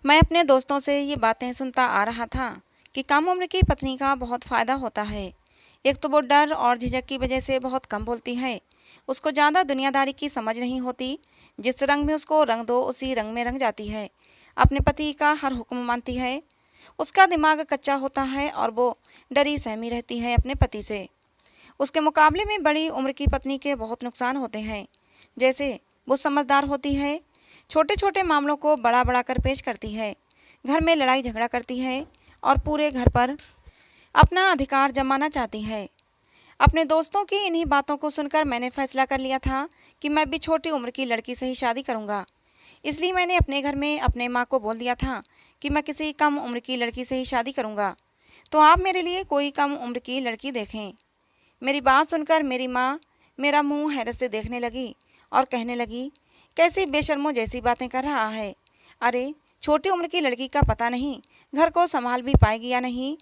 मैं अपने दोस्तों से ये बातें सुनता आ रहा था कि कम उम्र की पत्नी का बहुत फ़ायदा होता है। एक तो वो डर और झिझक की वजह से बहुत कम बोलती है। उसको ज़्यादा दुनियादारी की समझ नहीं होती। जिस रंग में उसको रंग दो उसी रंग में रंग जाती है। अपने पति का हर हुक्म मानती है। उसका दिमाग कच्चा होता है और वो डरी सहमी रहती है अपने पति से। उसके मुकाबले में बड़ी उम्र की पत्नी के बहुत नुकसान होते हैं। जैसे वो समझदार होती है, छोटे छोटे मामलों को बड़ा बड़ा कर पेश करती है, घर में लड़ाई झगड़ा करती है और पूरे घर पर अपना अधिकार जमाना चाहती है। अपने दोस्तों की इन्हीं बातों को सुनकर मैंने फैसला कर लिया था कि मैं भी छोटी उम्र की लड़की से ही शादी करूंगा। इसलिए मैंने अपने घर में अपने माँ को बोल दिया था कि मैं किसी कम उम्र की लड़की से ही शादी करूंगा। तो आप मेरे लिए कोई कम उम्र की लड़की देखें। मेरी बात सुनकर मेरी माँ मेरा मुंह हैरत से देखने लगी और कहने लगी, कैसी बेशर्मों जैसी बातें कर रहा है। अरे, छोटी उम्र की लड़की का पता नहीं घर को संभाल भी पाएगी या नहीं।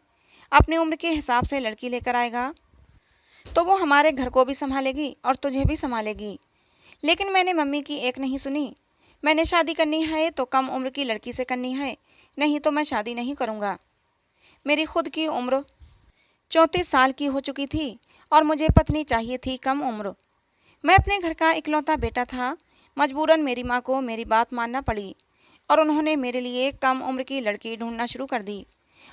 अपनी उम्र के हिसाब से लड़की लेकर आएगा तो वो हमारे घर को भी संभालेगी और तुझे भी संभालेगी। लेकिन मैंने मम्मी की एक नहीं सुनी। मैंने शादी करनी है तो कम उम्र की लड़की से करनी है, नहीं तो मैं शादी नहीं करूँगा। मेरी खुद की उम्र 34 साल की हो चुकी थी और मुझे पत्नी चाहिए थी कम उम्र। मैं अपने घर का इकलौता बेटा था। मजबूरन मेरी माँ को मेरी बात मानना पड़ी और उन्होंने मेरे लिए कम उम्र की लड़की ढूंढना शुरू कर दी।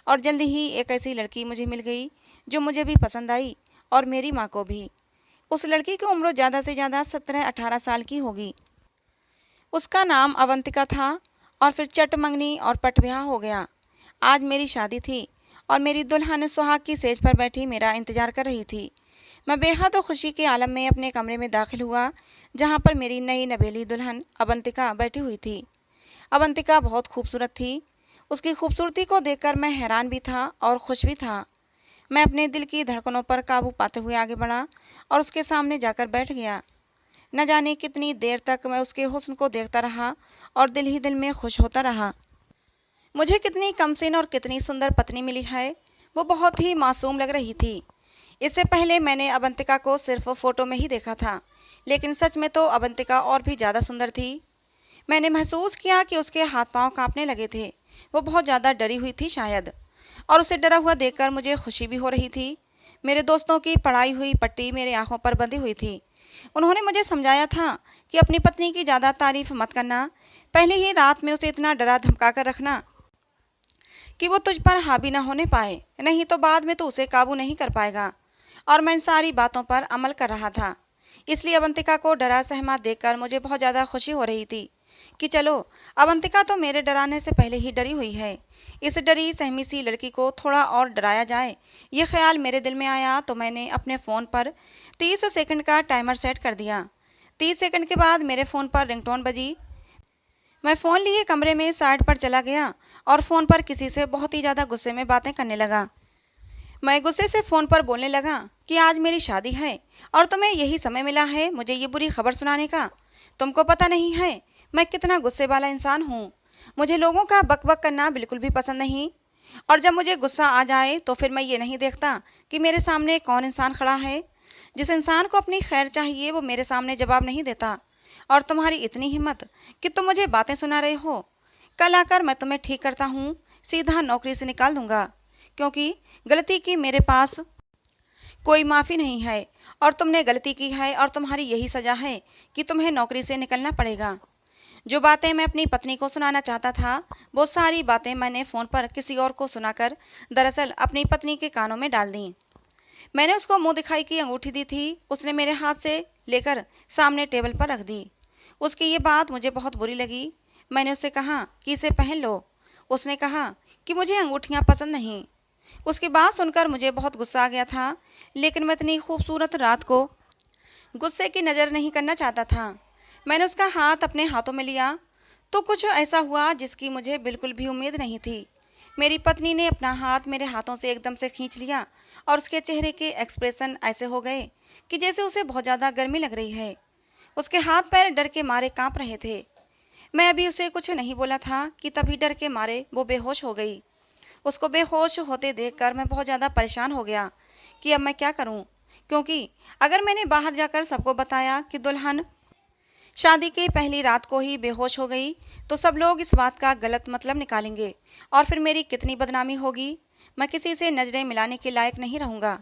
और जल्दी ही एक ऐसी लड़की मुझे मिल गई जो मुझे भी पसंद आई और मेरी माँ को भी। उस लड़की की उम्र ज़्यादा से ज़्यादा 17-18 साल की होगी। उसका नाम अवंतिका था और फिर चट मंगनी और पट ब्याह हो गया। आज मेरी शादी थी और मेरी दुल्हन सुहाग की सेज पर बैठी मेरा इंतजार कर रही थी। मैं बेहद खुशी के आलम में अपने कमरे में दाखिल हुआ जहाँ पर मेरी नई नवेली दुल्हन अवंतिका बैठी हुई थी। अवंतिका बहुत खूबसूरत थी। उसकी खूबसूरती को देखकर मैं हैरान भी था और खुश भी था। मैं अपने दिल की धड़कनों पर काबू पाते हुए आगे बढ़ा और उसके सामने जाकर बैठ गया। न जाने कितनी देर तक मैं उसके हुस्न को देखता रहा और दिल ही दिल में खुश होता रहा। मुझे कितनी कमसीन और कितनी सुंदर पत्नी मिली है। वो बहुत ही मासूम लग रही थी। इससे पहले मैंने अवंतिका को सिर्फ फोटो में ही देखा था, लेकिन सच में तो अवंतिका और भी ज़्यादा सुंदर थी। मैंने महसूस किया कि उसके हाथ पांव कांपने लगे थे। वो बहुत ज़्यादा डरी हुई थी शायद, और उसे डरा हुआ देखकर मुझे खुशी भी हो रही थी। मेरे दोस्तों की पढ़ाई हुई पट्टी मेरे आंखों पर बंधी हुई थी। उन्होंने मुझे समझाया था कि अपनी पत्नी की ज़्यादा तारीफ मत करना, पहले ही रात में उसे इतना डरा धमका कर रखना कि वो तुझ पर हावी न होने पाए, नहीं तो बाद में तो उसे काबू नहीं कर पाएगा। और मैं इन सारी बातों पर अमल कर रहा था। इसलिए अवंतिका को डरा सहमा देखकर मुझे बहुत ज़्यादा खुशी हो रही थी कि चलो, अवंतिका तो मेरे डराने से पहले ही डरी हुई है। इस डरी सहमी सी लड़की को थोड़ा और डराया जाए, ये ख्याल मेरे दिल में आया तो मैंने अपने फ़ोन पर 30 सेकंड का टाइमर सेट कर दिया। 30 सेकंड के बाद मेरे फ़ोन पर रिंगटोन बजी। मैं फ़ोन लिए कमरे में साइड पर चला गया और फ़ोन पर किसी से बहुत ही ज़्यादा गुस्से में बातें करने लगा। मैं गुस्से से फ़ोन पर बोलने लगा कि आज मेरी शादी है और तुम्हें यही समय मिला है मुझे ये बुरी खबर सुनाने का। तुमको पता नहीं है मैं कितना गुस्से वाला इंसान हूँ। मुझे लोगों का बक बक करना बिल्कुल भी पसंद नहीं। और जब मुझे गुस्सा आ जाए तो फिर मैं ये नहीं देखता कि मेरे सामने कौन इंसान खड़ा है। जिस इंसान को अपनी खैर चाहिए वो मेरे सामने जवाब नहीं देता। और तुम्हारी इतनी हिम्मत कि तुम मुझे बातें सुना रहे हो। कल आकर मैं तुम्हें ठीक करता हूँ, सीधा नौकरी से निकाल दूंगा, क्योंकि गलती की मेरे पास कोई माफ़ी नहीं है और तुमने गलती की है और तुम्हारी यही सज़ा है कि तुम्हें नौकरी से निकलना पड़ेगा। जो बातें मैं अपनी पत्नी को सुनाना चाहता था वो सारी बातें मैंने फ़ोन पर किसी और को सुनाकर दरअसल अपनी पत्नी के कानों में डाल दी। मैंने उसको मुंह दिखाई की अंगूठी दी थी। उसने मेरे हाथ से लेकर सामने टेबल पर रख दी। उसकी ये बात मुझे बहुत बुरी लगी। मैंने उससे कहा कि इसे पहन लो। उसने कहा कि मुझे अंगूठियाँ पसंद नहीं। उसकी बात सुनकर मुझे बहुत गुस्सा आ गया था, लेकिन मैं इतनी खूबसूरत रात को गुस्से की नज़र नहीं करना चाहता था। मैंने उसका हाथ अपने हाथों में लिया तो कुछ ऐसा हुआ जिसकी मुझे बिल्कुल भी उम्मीद नहीं थी। मेरी पत्नी ने अपना हाथ मेरे हाथों से एकदम से खींच लिया और उसके चेहरे के एक्सप्रेशन ऐसे हो गए कि जैसे उसे बहुत ज़्यादा गर्मी लग रही है। उसके हाथ पैर डर के मारे कांप रहे थे। मैं अभी उसे कुछ नहीं बोला था कि तभी डर के मारे वो बेहोश हो गई। उसको बेहोश होते देखकर मैं बहुत ज़्यादा परेशान हो गया कि अब मैं क्या करूं, क्योंकि अगर मैंने बाहर जाकर सबको बताया कि दुल्हन शादी की पहली रात को ही बेहोश हो गई तो सब लोग इस बात का गलत मतलब निकालेंगे और फिर मेरी कितनी बदनामी होगी। मैं किसी से नजरें मिलाने के लायक नहीं रहूंगा।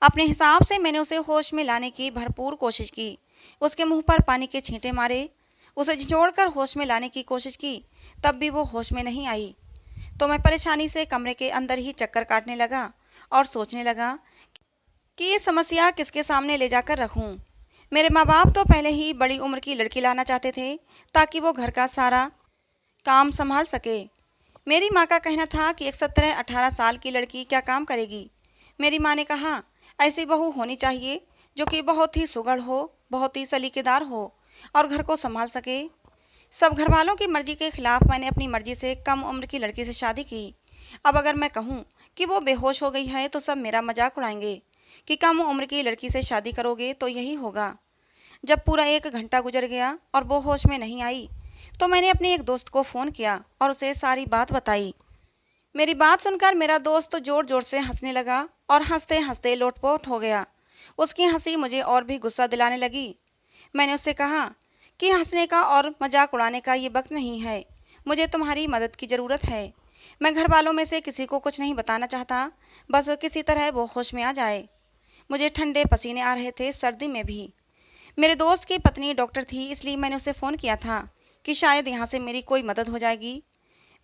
अपने हिसाब से मैंने उसे होश में लाने की भरपूर कोशिश की। उसके मुंह पर पानी के छींटे मारे, उसे झिझोड़कर होश में लाने की कोशिश की, तब भी वो होश में नहीं आई। तो मैं परेशानी से कमरे के अंदर ही चक्कर काटने लगा और सोचने लगा कि ये समस्या किसके सामने ले जाकर रखूं। मेरे माँ बाप तो पहले ही बड़ी उम्र की लड़की लाना चाहते थे ताकि वो घर का सारा काम संभाल सके। मेरी माँ का कहना था कि एक 17-18 साल की लड़की क्या काम करेगी। मेरी माँ ने कहा, ऐसी बहू होनी चाहिए जो कि बहुत ही सुघड़ हो, बहुत ही सलीकेदार हो और घर को संभाल सके। सब घर वालों की मर्जी के खिलाफ मैंने अपनी मर्जी से कम उम्र की लड़की से शादी की। अब अगर मैं कहूँ कि वो बेहोश हो गई है तो सब मेरा मजाक उड़ाएंगे कि कम उम्र की लड़की से शादी करोगे तो यही होगा। जब पूरा 1 घंटा गुजर गया और वो होश में नहीं आई तो मैंने अपने एक दोस्त को फ़ोन किया और उसे सारी बात बताई। मेरी बात सुनकर मेरा दोस्त जोर जोर से हंसने लगा और हंसते हंसते लोटपोट हो गया। उसकी हंसी मुझे और भी गुस्सा दिलाने लगी। मैंने उससे कहा कि हंसने का और मजाक उड़ाने का ये वक्त नहीं है, मुझे तुम्हारी मदद की ज़रूरत है। मैं घर वालों में से किसी को कुछ नहीं बताना चाहता, बस किसी तरह वो होश में आ जाए। मुझे ठंडे पसीने आ रहे थे, सर्दी में भी। मेरे दोस्त की पत्नी डॉक्टर थी, इसलिए मैंने उसे फ़ोन किया था कि शायद यहाँ से मेरी कोई मदद हो जाएगी।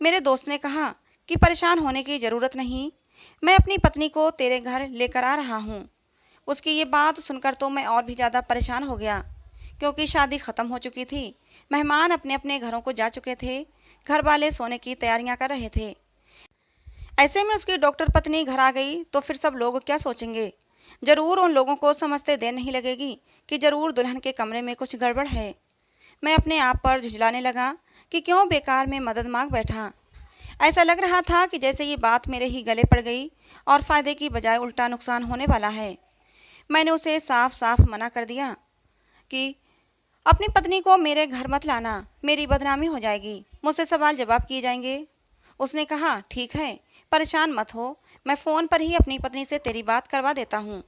मेरे दोस्त ने कहा कि परेशान होने की ज़रूरत नहीं, मैं अपनी पत्नी को तेरे घर लेकर आ रहा हूँ। उसकी ये बात सुनकर तो मैं और भी ज़्यादा परेशान हो गया, क्योंकि शादी ख़त्म हो चुकी थी, मेहमान अपने अपने घरों को जा चुके थे, घर वाले सोने की तैयारियां कर रहे थे। ऐसे में उसकी डॉक्टर पत्नी घर आ गई तो फिर सब लोग क्या सोचेंगे। ज़रूर उन लोगों को समझते देर नहीं लगेगी कि ज़रूर दुल्हन के कमरे में कुछ गड़बड़ है। मैं अपने आप पर झुंझलाने लगा कि क्यों बेकार में मदद मांग बैठा। ऐसा लग रहा था कि जैसे ये बात मेरे ही गले पड़ गई और फ़ायदे की बजाय उल्टा नुकसान होने वाला है। मैंने उसे साफ साफ मना कर दिया कि अपनी पत्नी को मेरे घर मत लाना, मेरी बदनामी हो जाएगी, मुझसे सवाल जवाब किए जाएंगे। उसने कहा, ठीक है, परेशान मत हो, मैं फ़ोन पर ही अपनी पत्नी से तेरी बात करवा देता हूँ।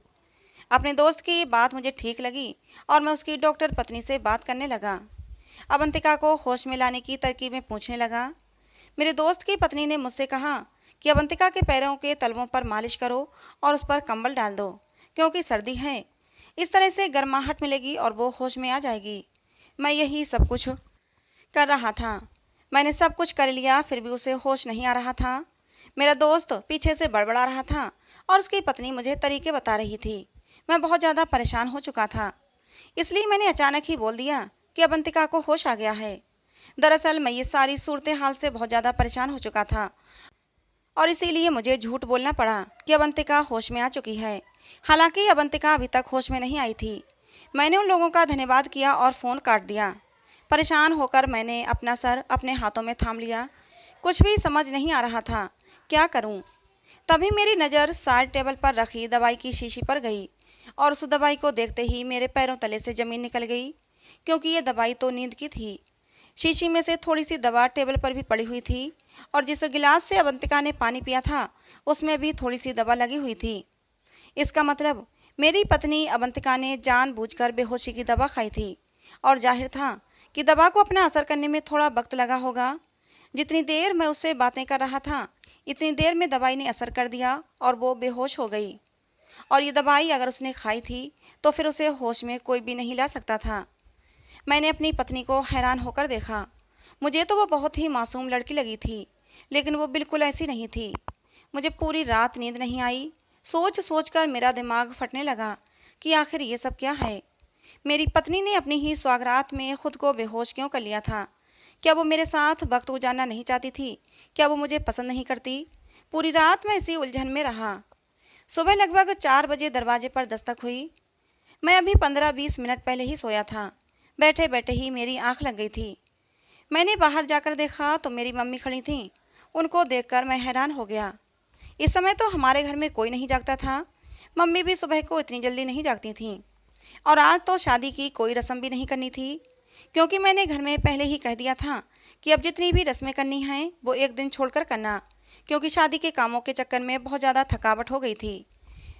अपने दोस्त की ये बात मुझे ठीक लगी और मैं उसकी डॉक्टर पत्नी से बात करने लगा। अवंतिका को होश में लाने की तरकीबें पूछने लगा। मेरे दोस्त की पत्नी ने मुझसे कहा कि अवंतिका के पैरों के तलवों पर मालिश करो और उस पर कंबल डाल दो, क्योंकि सर्दी है। इस तरह से गर्माहट मिलेगी और वो होश में आ जाएगी। मैं यही सब कुछ कर रहा था। मैंने सब कुछ कर लिया, फिर भी उसे होश नहीं आ रहा था। मेरा दोस्त पीछे से बड़बड़ा रहा था और उसकी पत्नी मुझे तरीके बता रही थी। मैं बहुत ज़्यादा परेशान हो चुका था, इसलिए मैंने अचानक ही बोल दिया कि अवंतिका को होश आ गया है। दरअसल मैं ये सारी सूरत हाल से बहुत ज़्यादा परेशान हो चुका था और इसीलिए मुझे झूठ बोलना पड़ा कि अवंतिका होश में आ चुकी है। हालांकि अवंतिका अभी तक होश में नहीं आई थी। मैंने उन लोगों का धन्यवाद किया और फ़ोन काट दिया। परेशान होकर मैंने अपना सर अपने हाथों में थाम लिया। कुछ भी समझ नहीं आ रहा था, क्या करूं? तभी मेरी नज़र साइड टेबल पर रखी दवाई की शीशी पर गई और उस दवाई को देखते ही मेरे पैरों तले से ज़मीन निकल गई, क्योंकि ये दवाई तो नींद की थी। शीशी में से थोड़ी सी दवा टेबल पर भी पड़ी हुई थी और जिस गिलास से अवंतिका ने पानी पिया था उसमें भी थोड़ी सी दवा लगी हुई थी। इसका मतलब मेरी पत्नी अवंतिका ने जानबूझकर बेहोशी की दवा खाई थी और जाहिर था कि दवा को अपना असर करने में थोड़ा वक्त लगा होगा। जितनी देर मैं उससे बातें कर रहा था इतनी देर में दवाई ने असर कर दिया और वो बेहोश हो गई। और ये दवाई अगर उसने खाई थी तो फिर उसे होश में कोई भी नहीं ला सकता था। मैंने अपनी पत्नी को हैरान होकर देखा। मुझे तो वो बहुत ही मासूम लड़की लगी थी, लेकिन वो बिल्कुल ऐसी नहीं थी। मुझे पूरी रात नींद नहीं आई। सोच सोच कर मेरा दिमाग फटने लगा कि आखिर ये सब क्या है। मेरी पत्नी ने अपनी ही सुहागरात में खुद को बेहोश क्यों कर लिया था? क्या वो मेरे साथ वक्त गुजारना नहीं चाहती थी? क्या वो मुझे पसंद नहीं करती? पूरी रात मैं इसी उलझन में रहा। सुबह लगभग 4 बजे दरवाजे पर दस्तक हुई। मैं अभी 15-20 मिनट पहले ही सोया था। बैठे बैठे ही मेरी आंख लग गई थी। मैंने बाहर जाकर देखा तो मेरी मम्मी खड़ी थीं। उनको देखकर मैं हैरान हो गया। इस समय तो हमारे घर में कोई नहीं जागता था। मम्मी भी सुबह को इतनी जल्दी नहीं जागती थीं और आज तो शादी की कोई रस्म भी नहीं करनी थी, क्योंकि मैंने घर में पहले ही कह दिया था कि अब जितनी भी रस्में करनी हैं वो एक दिन छोड़कर करना, क्योंकि शादी के कामों के चक्कर में बहुत ज़्यादा थकावट हो गई थी।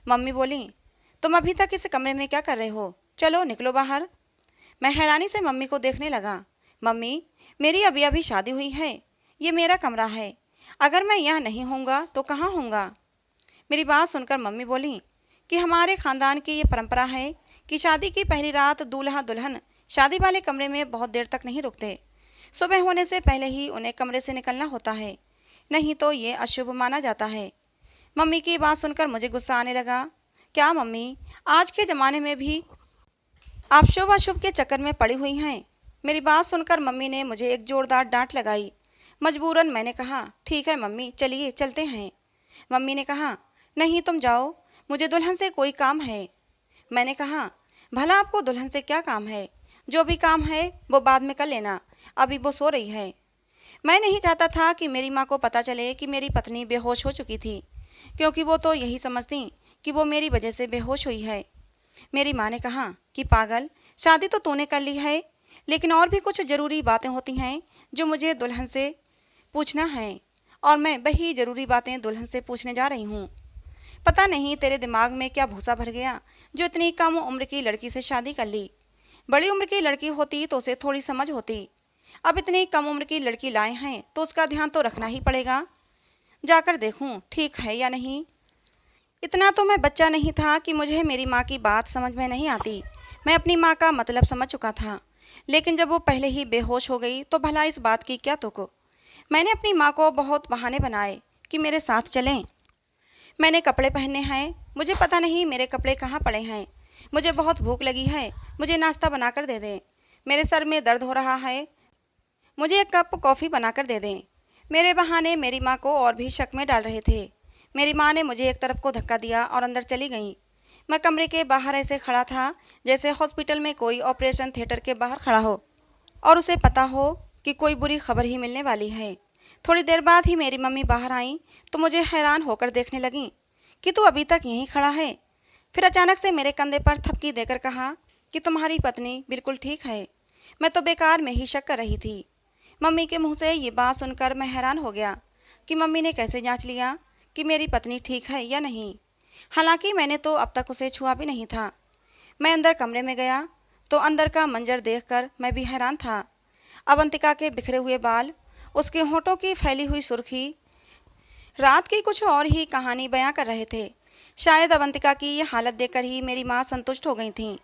मम्मी बोली, तुम अभी तक इस कमरे में क्या कर रहे हो? चलो निकलो बाहर। मैं हैरानी से मम्मी को देखने लगा। मम्मी, मेरी अभी अभी शादी हुई है, ये मेरा कमरा है। अगर मैं यहाँ नहीं होऊंगा तो कहाँ होऊंगा? मेरी बात सुनकर मम्मी बोली कि हमारे खानदान की ये परंपरा है कि शादी की पहली रात दूल्हा दुल्हन शादी वाले कमरे में बहुत देर तक नहीं रुकते। सुबह होने से पहले ही उन्हें कमरे से निकलना होता है, नहीं तो ये अशुभ माना जाता है। मम्मी की बात सुनकर मुझे गुस्सा आने लगा। क्या मम्मी, आज के ज़माने में भी आप शुभ अशुभ के चक्कर में पड़ी हुई हैं? मेरी बात सुनकर मम्मी ने मुझे एक जोरदार डांट लगाई। मजबूरन मैंने कहा, ठीक है मम्मी, चलिए चलते हैं। मम्मी ने कहा, नहीं तुम जाओ, मुझे दुल्हन से कोई काम है। मैंने कहा, भला आपको दुल्हन से क्या काम है? जो भी काम है वो बाद में कर लेना, अभी वो सो रही है। मैं नहीं चाहता था कि मेरी माँ को पता चले कि मेरी पत्नी बेहोश हो चुकी थी, क्योंकि वो तो यही समझती कि वो मेरी वजह से बेहोश हुई है। मेरी माँ ने कहा कि पागल, शादी तो तूने कर ली है, लेकिन और भी कुछ ज़रूरी बातें होती हैं जो मुझे दुल्हन से पूछना है, और मैं वही ज़रूरी बातें दुल्हन से पूछने जा रही हूँ। पता नहीं तेरे दिमाग में क्या भूसा भर गया जो इतनी कम उम्र की लड़की से शादी कर ली। बड़ी उम्र की लड़की होती तो उसे थोड़ी समझ होती। अब इतनी कम उम्र की लड़की लाए हैं तो उसका ध्यान तो रखना ही पड़ेगा। जाकर देखूं ठीक है या नहीं। इतना तो मैं बच्चा नहीं था कि मुझे मेरी माँ की बात समझ में नहीं आती। मैं अपनी माँ का मतलब समझ चुका था, लेकिन जब वो पहले ही बेहोश हो गई तो भला इस बात की क्या तुक। मैंने अपनी माँ को बहुत बहाने बनाए कि मेरे साथ चलें। मैंने कपड़े पहने हैं, मुझे पता नहीं मेरे कपड़े कहाँ पड़े हैं। मुझे बहुत भूख लगी है, मुझे नाश्ता बनाकर दे दें। मेरे सर में दर्द हो रहा है, मुझे एक कप कॉफ़ी बनाकर दे दें। मेरे बहाने मेरी माँ को और भी शक में डाल रहे थे। मेरी माँ ने मुझे एक तरफ को धक्का दिया और अंदर चली गई। मैं कमरे के बाहर ऐसे खड़ा था जैसे हॉस्पिटल में कोई ऑपरेशन थिएटर के बाहर खड़ा हो और उसे पता हो कि कोई बुरी खबर ही मिलने वाली है। थोड़ी देर बाद ही मेरी मम्मी बाहर आई तो मुझे हैरान होकर देखने लगी कि तू अभी तक यहीं खड़ा है। फिर अचानक से मेरे कंधे पर थपकी देकर कहा कि तुम्हारी पत्नी बिल्कुल ठीक है। मैं तो बेकार में ही शक कर रही थी। मम्मी के मुंह से ये बात सुनकर मैं हैरान हो गया कि मम्मी ने कैसे जांच लिया कि मेरी पत्नी ठीक है या नहीं। हालांकि मैंने तो अब तक उसे छुआ भी नहीं था। मैं अंदर कमरे में गया तो अंदर का मंजर देखकर मैं भी हैरान था। अवंतिका के बिखरे हुए बाल, उसके होंठों की फैली हुई सुर्खी रात की कुछ और ही कहानी बयां कर रहे थे। शायद अवंतिका की ये हालत देखकर ही मेरी माँ संतुष्ट हो गई थी,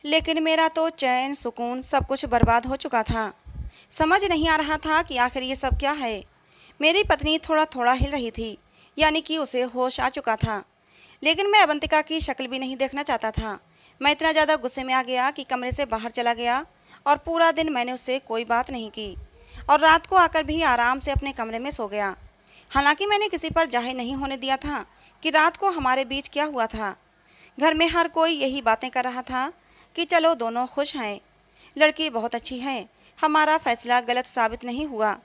लेकिन मेरा तो चैन सुकून सब कुछ बर्बाद हो चुका था। समझ नहीं आ रहा था कि आखिर ये सब क्या है। मेरी पत्नी थोड़ा थोड़ा हिल रही थी, यानी कि उसे होश आ चुका था, लेकिन मैं अवंतिका की शक्ल भी नहीं देखना चाहता था। मैं इतना ज़्यादा गुस्से में आ गया कि कमरे से बाहर चला गया और पूरा दिन मैंने उससे कोई बात नहीं की और रात को आकर भी आराम से अपने कमरे में सो गया। हालांकि मैंने किसी पर जाहिर नहीं होने दिया था कि रात को हमारे बीच क्या हुआ था। घर में हर कोई यही बातें कर रहा था कि चलो दोनों खुश हैं, लड़की बहुत अच्छी है, हमारा फैसला गलत साबित नहीं हुआ।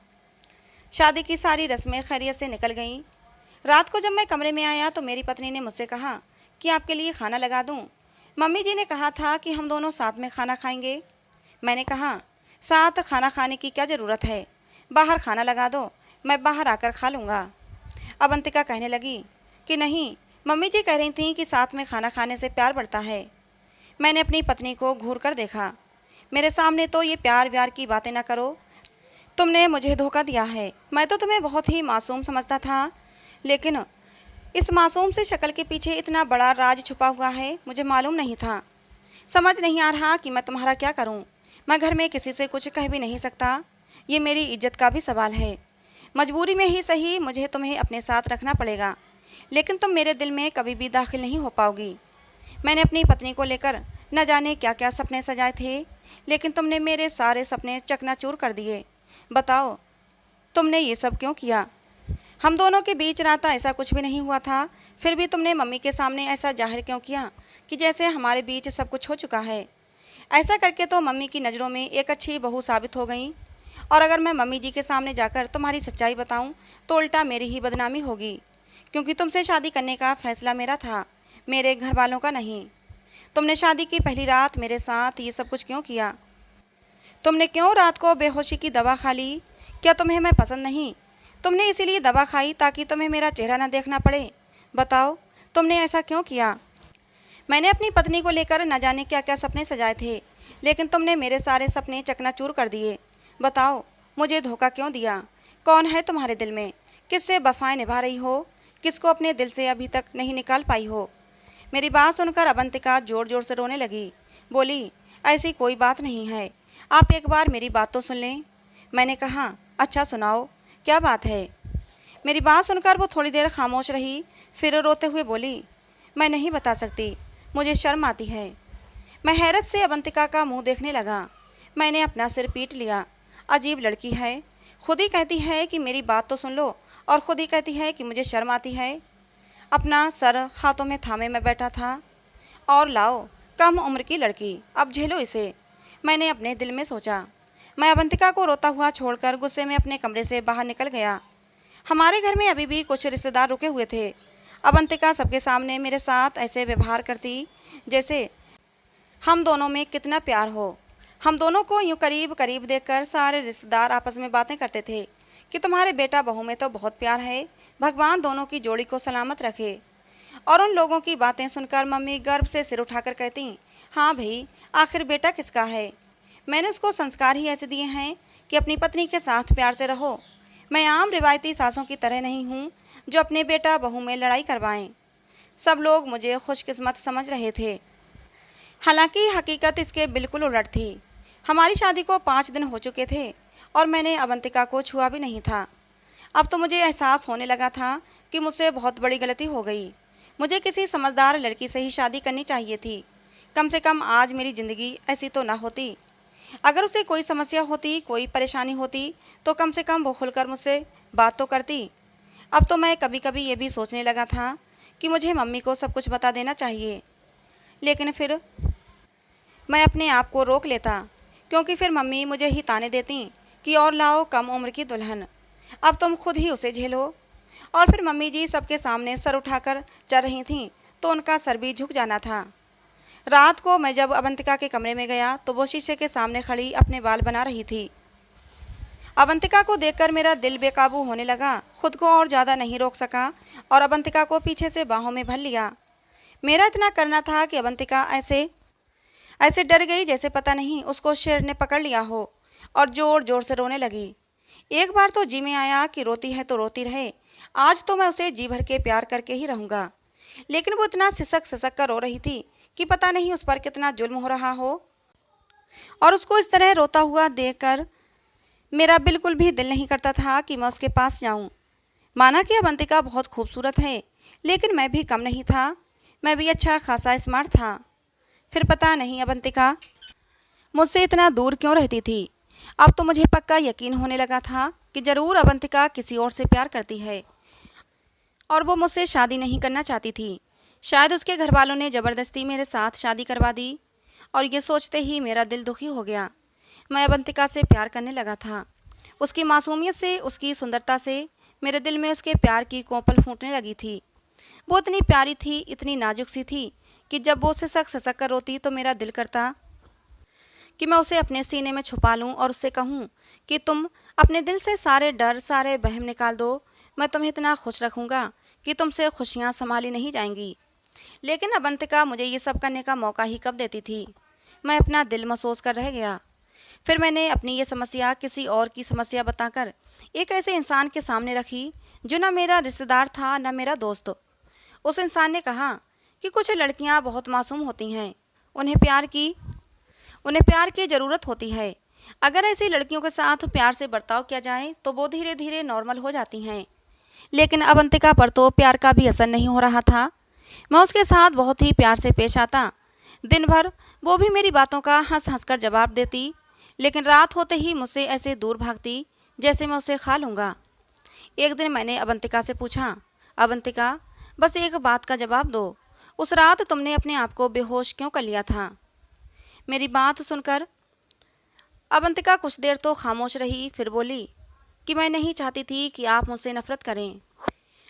शादी की सारी रस्में खैरियत से निकल गईं। रात को जब मैं कमरे में आया तो मेरी पत्नी ने मुझसे कहा कि आपके लिए खाना लगा दूं। मम्मी जी ने कहा था कि हम दोनों साथ में खाना खाएंगे। मैंने कहा, साथ खाना खाने की क्या ज़रूरत है, बाहर खाना लगा दो, मैं बाहर आकर खा लूँगा। अवंतिका कहने लगी कि नहीं, मम्मी जी कह रही थी कि साथ में खाना खाने से प्यार बढ़ता है। मैंने अपनी पत्नी को घूर कर देखा। मेरे सामने तो ये प्यार व्यार की बातें ना करो, तुमने मुझे धोखा दिया है। मैं तो तुम्हें बहुत ही मासूम समझता था, लेकिन इस मासूम से शक्ल के पीछे इतना बड़ा राज छुपा हुआ है, मुझे मालूम नहीं था। समझ नहीं आ रहा कि मैं तुम्हारा क्या करूं। मैं घर में किसी से कुछ कह भी नहीं सकता, ये मेरी इज्जत का भी सवाल है। मजबूरी में ही सही मुझे तुम्हें अपने साथ रखना पड़ेगा, लेकिन तुम मेरे दिल में कभी भी दाखिल नहीं हो पाओगी। मैंने अपनी पत्नी को लेकर न जाने क्या क्या सपने सजाए थे, लेकिन तुमने मेरे सारे सपने चकनाचूर कर दिए। बताओ, तुमने ये सब क्यों किया? हम दोनों के बीच रात ऐसा कुछ भी नहीं हुआ था, फिर भी तुमने मम्मी के सामने ऐसा जाहिर क्यों किया कि जैसे हमारे बीच सब कुछ हो चुका है। ऐसा करके तो मम्मी की नज़रों में एक अच्छी बहू साबित हो गई, और अगर मैं मम्मी जी के सामने जाकर तुम्हारी सच्चाई बताऊं तो उल्टा मेरी ही बदनामी होगी, क्योंकि तुमसे शादी करने का फैसला मेरा था, मेरे घर वालों का नहीं। तुमने शादी की पहली रात मेरे साथ ये सब कुछ क्यों किया? तुमने क्यों रात को बेहोशी की दवा खा ली? क्या तुम्हें मैं पसंद नहीं? तुमने इसीलिए दवा खाई ताकि तुम्हें मेरा चेहरा न देखना पड़े? बताओ, तुमने ऐसा क्यों किया? मैंने अपनी पत्नी को लेकर न जाने क्या क्या सपने सजाए थे, लेकिन तुमने मेरे सारे सपने चकनाचूर कर दिए। बताओ, मुझे धोखा क्यों दिया? कौन है तुम्हारे दिल में? किससे वफाएं निभा रही हो? किसको अपने दिल से अभी तक नहीं निकाल पाई हो? मेरी बात सुनकर अवंतिका जोर जोर से रोने लगी। बोली, ऐसी कोई बात नहीं है, आप एक बार मेरी बात तो सुन लें। मैंने कहा, अच्छा सुनाओ, क्या बात है? मेरी बात सुनकर वो थोड़ी देर खामोश रही, फिर रोते हुए बोली, मैं नहीं बता सकती, मुझे शर्म आती है। मैं हैरत से अवंतिका का मुंह देखने लगा। मैंने अपना सिर पीट लिया। अजीब लड़की है, खुद ही कहती है कि मेरी बात तो सुन लो और खुद ही कहती है कि मुझे शर्म आती है। अपना सर हाथों में थामे मैं बैठा था। और लाओ, कम उम्र की लड़की, अब झेलो इसे, मैंने अपने दिल में सोचा। मैं अवंतिका को रोता हुआ छोड़कर गुस्से में अपने कमरे से बाहर निकल गया। हमारे घर में अभी भी कुछ रिश्तेदार रुके हुए थे। अवंतिका सबके सामने मेरे साथ ऐसे व्यवहार करती जैसे हम दोनों में कितना प्यार हो। हम दोनों को यूं करीब करीब देखकर सारे रिश्तेदार आपस में बातें करते थे कि तुम्हारे बेटा बहू में तो बहुत प्यार है, भगवान दोनों की जोड़ी को सलामत रखे। और उन लोगों की बातें सुनकर मम्मी गर्व से सिर उठाकर कहती, हाँ भाई, आखिर बेटा किसका है? मैंने उसको संस्कार ही ऐसे दिए हैं कि अपनी पत्नी के साथ प्यार से रहो। मैं आम रिवायती सासों की तरह नहीं हूँ जो अपने बेटा बहू में लड़ाई करवाएं। सब लोग मुझे खुशकिस्मत समझ रहे थे, हालांकि हकीकत इसके बिल्कुल उलट थी। हमारी शादी को 5 दिन हो चुके थे और मैंने अवंतिका को छुआ भी नहीं था। अब तो मुझे एहसास होने लगा था कि मुझसे बहुत बड़ी गलती हो गई। मुझे किसी समझदार लड़की से ही शादी करनी चाहिए थी। कम से कम आज मेरी ज़िंदगी ऐसी तो ना होती। अगर उसे कोई समस्या होती, कोई परेशानी होती, तो कम से कम वो खुलकर मुझसे बात तो करती। अब तो मैं कभी कभी ये भी सोचने लगा था कि मुझे मम्मी को सब कुछ बता देना चाहिए, लेकिन फिर मैं अपने आप को रोक लेता, क्योंकि फिर मम्मी मुझे ही ताने देती कि और लाओ कम उम्र की दुल्हन, अब तुम खुद ही उसे झेलो। और फिर मम्मी जी सबके सामने सर उठाकर चल रही थीं, तो उनका सर भी झुक जाना था। रात को मैं जब अवंतिका के कमरे में गया तो वो शीशे के सामने खड़ी अपने बाल बना रही थी। अवंतिका को देखकर मेरा दिल बेकाबू होने लगा। खुद को और ज़्यादा नहीं रोक सका और अवंतिका को पीछे से बाहों में भर लिया। मेरा इतना करना था कि अवंतिका ऐसे ऐसे डर गई जैसे पता नहीं उसको शेर ने पकड़ लिया हो और जोर जोर से रोने लगी। एक बार तो जी में आया कि रोती है तो रोती रहे, आज तो मैं उसे जी भर के प्यार करके ही रहूँगा। लेकिन वो इतना सिसक सिसक कर रो रही थी कि पता नहीं उस पर कितना जुल्म हो रहा हो। और उसको इस तरह रोता हुआ देखकर मेरा बिल्कुल भी दिल नहीं करता था कि मैं उसके पास जाऊं। माना कि अवंतिका बहुत खूबसूरत है, लेकिन मैं भी कम नहीं था। मैं भी अच्छा खासा स्मार्ट था। फिर पता नहीं अवंतिका मुझसे इतना दूर क्यों रहती थी। अब तो मुझे पक्का यकीन होने लगा था कि ज़रूर अवंतिका किसी और से प्यार करती है और वो मुझसे शादी नहीं करना चाहती थी। शायद उसके घर वालों ने ज़बरदस्ती मेरे साथ शादी करवा दी। और ये सोचते ही मेरा दिल दुखी हो गया। मैं अवंतिका से प्यार करने लगा था। उसकी मासूमियत से, उसकी सुंदरता से मेरे दिल में उसके प्यार की कोपल फूटने लगी थी। वो इतनी प्यारी थी, इतनी नाजुक सी थी कि जब वो सिसक सिसक कर रोती तो मेरा दिल करता कि मैं उसे अपने सीने में छुपा लूं और उससे कहूं कि तुम अपने दिल से सारे डर, सारे वहम निकाल दो। मैं तुम्हें इतना खुश रखूंगा कि तुमसे खुशियां संभाली नहीं जाएंगी। लेकिन अवंतिका मुझे ये सब करने का मौका ही कब देती थी। मैं अपना दिल महसूस कर रह गया। फिर मैंने अपनी ये समस्या किसी और की समस्या बताकर एक ऐसे इंसान के सामने रखी जो ना मेरा रिश्तेदार था, ना मेरा दोस्त। उस इंसान ने कहा कि कुछ लड़कियां बहुत मासूम होती हैं, उन्हें प्यार की ज़रूरत होती है। अगर ऐसी लड़कियों के साथ प्यार से बर्ताव किया जाए तो वो धीरे धीरे नॉर्मल हो जाती हैं। लेकिन अवंतिका पर तो प्यार का भी असर नहीं हो रहा था। मैं उसके साथ बहुत ही प्यार से पेश आता। दिन भर वो भी मेरी बातों का हंस हंस कर जवाब देती, लेकिन रात होते ही मुझसे ऐसे दूर भागती जैसे मैं उसे खा लूँगा। एक दिन मैंने अवंतिका से पूछा, अवंतिका, बस एक बात का जवाब दो, उस रात तुमने अपने आप को बेहोश क्यों कर लिया था? मेरी बात सुनकर अवंतिका कुछ देर तो खामोश रही, फिर बोली कि मैं नहीं चाहती थी कि आप मुझसे नफरत करें।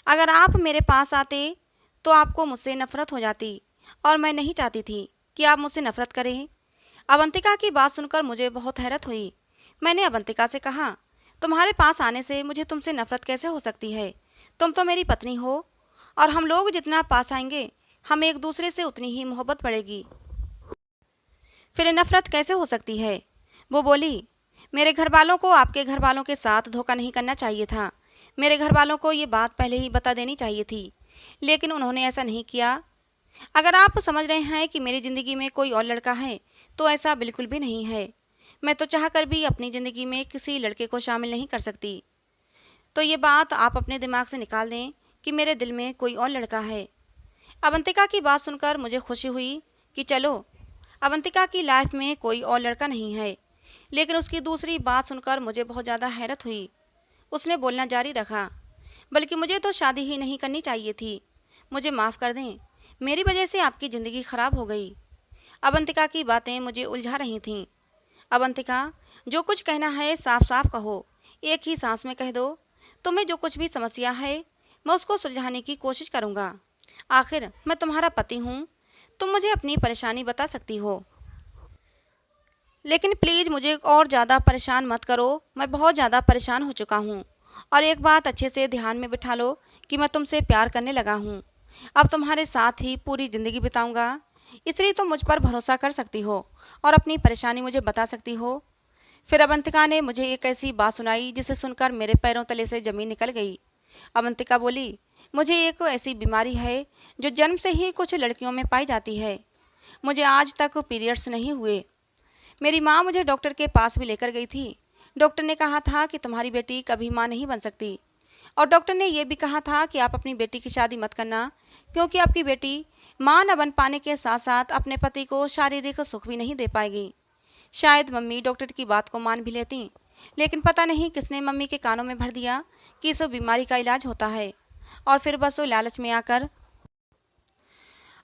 अगर आप मेरे पास आते तो आपको मुझसे नफरत हो जाती, और मैं नहीं चाहती थी कि आप मुझसे नफरत करें। अवंतिका की बात सुनकर मुझे बहुत हैरत हुई। मैंने अवंतिका से कहा, तुम्हारे पास आने से मुझे तुमसे नफरत कैसे हो सकती है? तुम तो मेरी पत्नी हो, और हम लोग जितना पास आएंगे हमें एक दूसरे से उतनी ही मोहब्बत बढ़ेगी। फिर नफरत कैसे हो सकती है? वो बोली, मेरे घर वालों को आपके घर वालों के साथ धोखा नहीं करना चाहिए था। मेरे घर वालों को ये बात पहले ही बता देनी चाहिए थी, लेकिन उन्होंने ऐसा नहीं किया। अगर आप समझ रहे हैं कि मेरी ज़िंदगी में कोई और लड़का है, तो ऐसा बिल्कुल भी नहीं है। मैं तो चाहकर भी अपनी ज़िंदगी में किसी लड़के को शामिल नहीं कर सकती। तो ये बात आप अपने दिमाग से निकाल दें कि मेरे दिल में कोई और लड़का है। अवंतिका की बात सुनकर मुझे खुशी हुई कि चलो, अवंतिका की लाइफ में कोई और लड़का नहीं है। लेकिन उसकी दूसरी बात सुनकर मुझे बहुत ज़्यादा हैरत हुई। उसने बोलना जारी रखा, बल्कि मुझे तो शादी ही नहीं करनी चाहिए थी। मुझे माफ़ कर दें, मेरी वजह से आपकी ज़िंदगी खराब हो गई। अवंतिका की बातें मुझे उलझा रही थीं। अवंतिका, जो कुछ कहना है साफ साफ कहो, एक ही सांस में कह दो। तुम्हें जो कुछ भी समस्या है, मैं उसको सुलझाने की कोशिश करूँगा। आखिर मैं तुम्हारा पति हूँ, तुम मुझे अपनी परेशानी बता सकती हो। लेकिन प्लीज़ मुझे और ज़्यादा परेशान मत करो, मैं बहुत ज़्यादा परेशान हो चुका हूँ। और एक बात अच्छे से ध्यान में बिठा लो कि मैं तुमसे प्यार करने लगा हूँ। अब तुम्हारे साथ ही पूरी ज़िंदगी बिताऊंगा, इसलिए तुम मुझ पर भरोसा कर सकती हो और अपनी परेशानी मुझे बता सकती हो। फिर अवंतिका ने मुझे एक ऐसी बात सुनाई जिसे सुनकर मेरे पैरों तले से ज़मीन निकल गई। अवंतिका बोली, मुझे एक ऐसी बीमारी है जो जन्म से ही कुछ लड़कियों में पाई जाती है। मुझे आज तक पीरियड्स नहीं हुए। मेरी माँ मुझे डॉक्टर के पास भी लेकर गई थी। डॉक्टर ने कहा था कि तुम्हारी बेटी कभी माँ नहीं बन सकती, और डॉक्टर ने यह भी कहा था कि आप अपनी बेटी की शादी मत करना, क्योंकि आपकी बेटी माँ न बन पाने के साथ साथ अपने पति को शारीरिक सुख भी नहीं दे पाएगी। शायद मम्मी डॉक्टर की बात को मान भी लेती, लेकिन पता नहीं किसने मम्मी के कानों में भर दिया कि इस बीमारी का इलाज होता है, और फिर बस वो लालच में आकर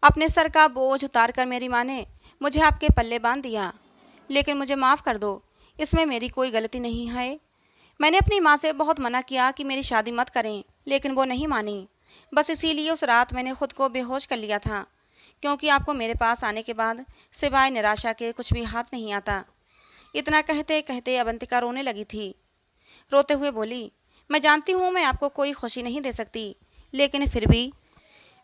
अपने सर का बोझ उतार कर मेरी माँ ने मुझे आपके पल्ले बांध दिया। लेकिन मुझे माफ़ कर दो, इसमें मेरी कोई गलती नहीं है। मैंने अपनी माँ से बहुत मना किया कि मेरी शादी मत करें, लेकिन वो नहीं मानी। बस इसीलिए उस रात मैंने खुद को बेहोश कर लिया था, क्योंकि आपको मेरे पास आने के बाद सिवाय निराशा के कुछ भी हाथ नहीं आता। इतना कहते कहते अवंतिका रोने लगी थी। रोते हुए बोली, मैं जानती हूँ मैं आपको कोई खुशी नहीं दे सकती, लेकिन फिर भी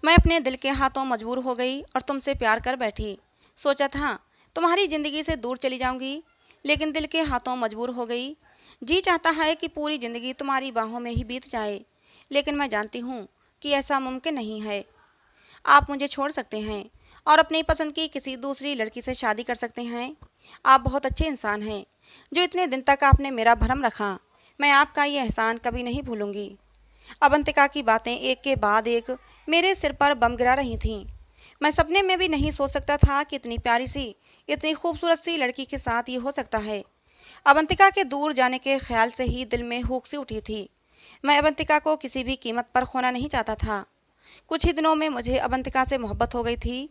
मैं अपने दिल के हाथों मजबूर हो गई और तुमसे प्यार कर बैठी। सोचा था तुम्हारी ज़िंदगी से दूर चली जाऊंगी, लेकिन दिल के हाथों मजबूर हो गई। जी चाहता है कि पूरी ज़िंदगी तुम्हारी बाहों में ही बीत जाए, लेकिन मैं जानती हूँ कि ऐसा मुमकिन नहीं है। आप मुझे छोड़ सकते हैं और अपनी पसंद की किसी दूसरी लड़की से शादी कर सकते हैं। आप बहुत अच्छे इंसान हैं, जो इतने दिन तक आपने मेरा भरम रखा। मैं आपका ये एहसान कभी नहीं भूलूंगी। अवंतिका की बातें एक के बाद एक मेरे सिर पर बम गिरा रही थीं। मैं सपने में भी नहीं सोच सकता था कि इतनी प्यारी सी, इतनी खूबसूरत सी लड़की के साथ ये हो सकता है। अवंतिका के दूर जाने के ख्याल से ही दिल में हुक सी उठी थी। मैं अवंतिका को किसी भी कीमत पर खोना नहीं चाहता था। कुछ ही दिनों में मुझे अवंतिका से मोहब्बत हो गई थी।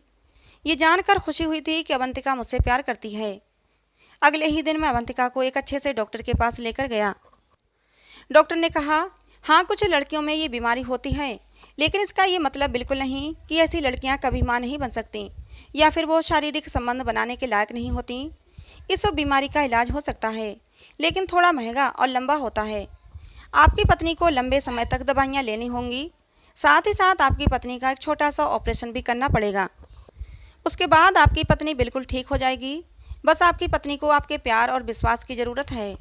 ये जानकर खुशी हुई थी कि अवंतिका मुझसे प्यार करती है। अगले ही दिन मैं अवंतिका को एक अच्छे से डॉक्टर के पास लेकर गया। डॉक्टर ने कहा, हाँ, कुछ लड़कियों में ये बीमारी होती है, लेकिन इसका ये मतलब बिल्कुल नहीं कि ऐसी लड़कियां कभी मां नहीं बन सकती या फिर वो शारीरिक संबंध बनाने के लायक नहीं होती। इस बीमारी का इलाज हो सकता है, लेकिन थोड़ा महंगा और लंबा होता है। आपकी पत्नी को लंबे समय तक दवाइयाँ लेनी होंगी। साथ ही साथ आपकी पत्नी का एक छोटा सा ऑपरेशन भी करना पड़ेगा। उसके बाद आपकी पत्नी बिल्कुल ठीक हो जाएगी। बस आपकी पत्नी को आपके प्यार और विश्वास की ज़रूरत है।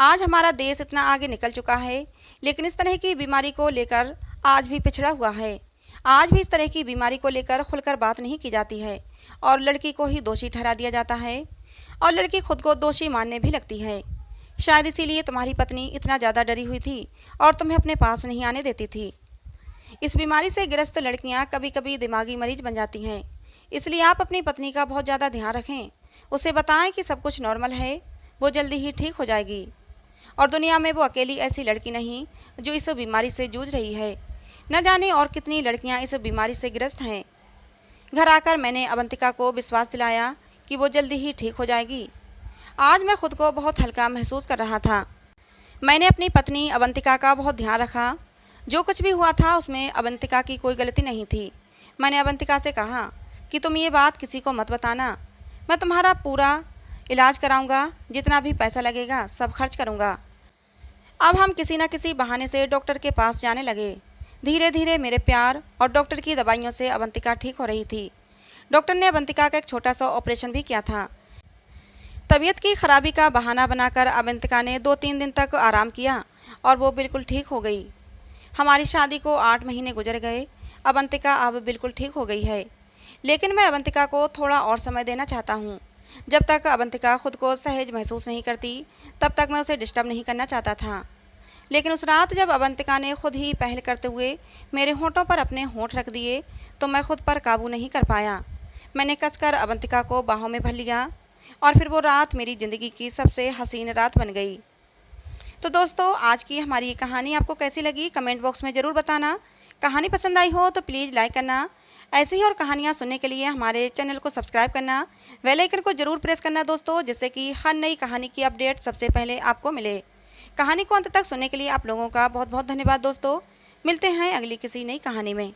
आज हमारा देश इतना आगे निकल चुका है, लेकिन इस तरह की बीमारी को लेकर आज भी पिछड़ा हुआ है। आज भी इस तरह की बीमारी को लेकर खुलकर बात नहीं की जाती है और लड़की को ही दोषी ठहरा दिया जाता है और लड़की खुद को दोषी मानने भी लगती है। शायद इसीलिए तुम्हारी पत्नी इतना ज़्यादा डरी हुई थी और तुम्हें अपने पास नहीं आने देती थी। इस बीमारी से ग्रस्त लड़कियां कभी कभी दिमागी मरीज बन जाती हैं, इसलिए आप अपनी पत्नी का बहुत ज़्यादा ध्यान रखें। उसे बताएं कि सब कुछ नॉर्मल है, वो जल्दी ही ठीक हो जाएगी और दुनिया में वो अकेली ऐसी लड़की नहीं जो इस बीमारी से जूझ रही है। न जाने और कितनी लड़कियां इस बीमारी से ग्रस्त हैं। घर आकर मैंने अवंतिका को विश्वास दिलाया कि वो जल्दी ही ठीक हो जाएगी। आज मैं खुद को बहुत हल्का महसूस कर रहा था। मैंने अपनी पत्नी अवंतिका का बहुत ध्यान रखा। जो कुछ भी हुआ था उसमें अवंतिका की कोई गलती नहीं थी। मैंने अवंतिका से कहा कि तुम ये बात किसी को मत बताना। मैं तुम्हारा पूरा इलाज कराऊंगा, जितना भी पैसा लगेगा सब खर्च करूंगा। अब हम किसी न किसी बहाने से डॉक्टर के पास जाने लगे। धीरे धीरे मेरे प्यार और डॉक्टर की दवाइयों से अवंतिका ठीक हो रही थी। डॉक्टर ने अवंतिका का एक छोटा सा ऑपरेशन भी किया था, तबीयत की खराबी का बहाना बनाकर अवंतिका ने 2-3 दिन तक आराम किया और वो बिल्कुल ठीक हो गई। हमारी शादी को 8 महीने गुजर गए। अवंतिका अब बिल्कुल ठीक हो गई है, लेकिन मैं अवंतिका को थोड़ा और समय देना चाहता हूँ। जब तक अवंतिका खुद को सहज महसूस नहीं करती, तब तक मैं उसे डिस्टर्ब नहीं करना चाहता था। लेकिन उस रात जब अवंतिका ने खुद ही पहल करते हुए मेरे होठों पर अपने होंठ रख दिए, तो मैं खुद पर काबू नहीं कर पाया। मैंने कसकर अवंतिका को बाहों में भर लिया और फिर वो रात मेरी ज़िंदगी की सबसे हसीन रात बन गई। तो दोस्तों, आज की हमारी ये कहानी आपको कैसी लगी कमेंट बॉक्स में ज़रूर बताना। कहानी पसंद आई हो तो प्लीज़ लाइक करना। ऐसे ही और कहानियाँ सुनने के लिए हमारे चैनल को सब्सक्राइब करना, बेल आइकन को ज़रूर प्रेस करना दोस्तों, जिससे कि हर नई कहानी की अपडेट सबसे पहले आपको मिले। कहानी को अंत तक सुनने के लिए आप लोगों का बहुत बहुत धन्यवाद दोस्तों। मिलते हैं अगली किसी नई कहानी में।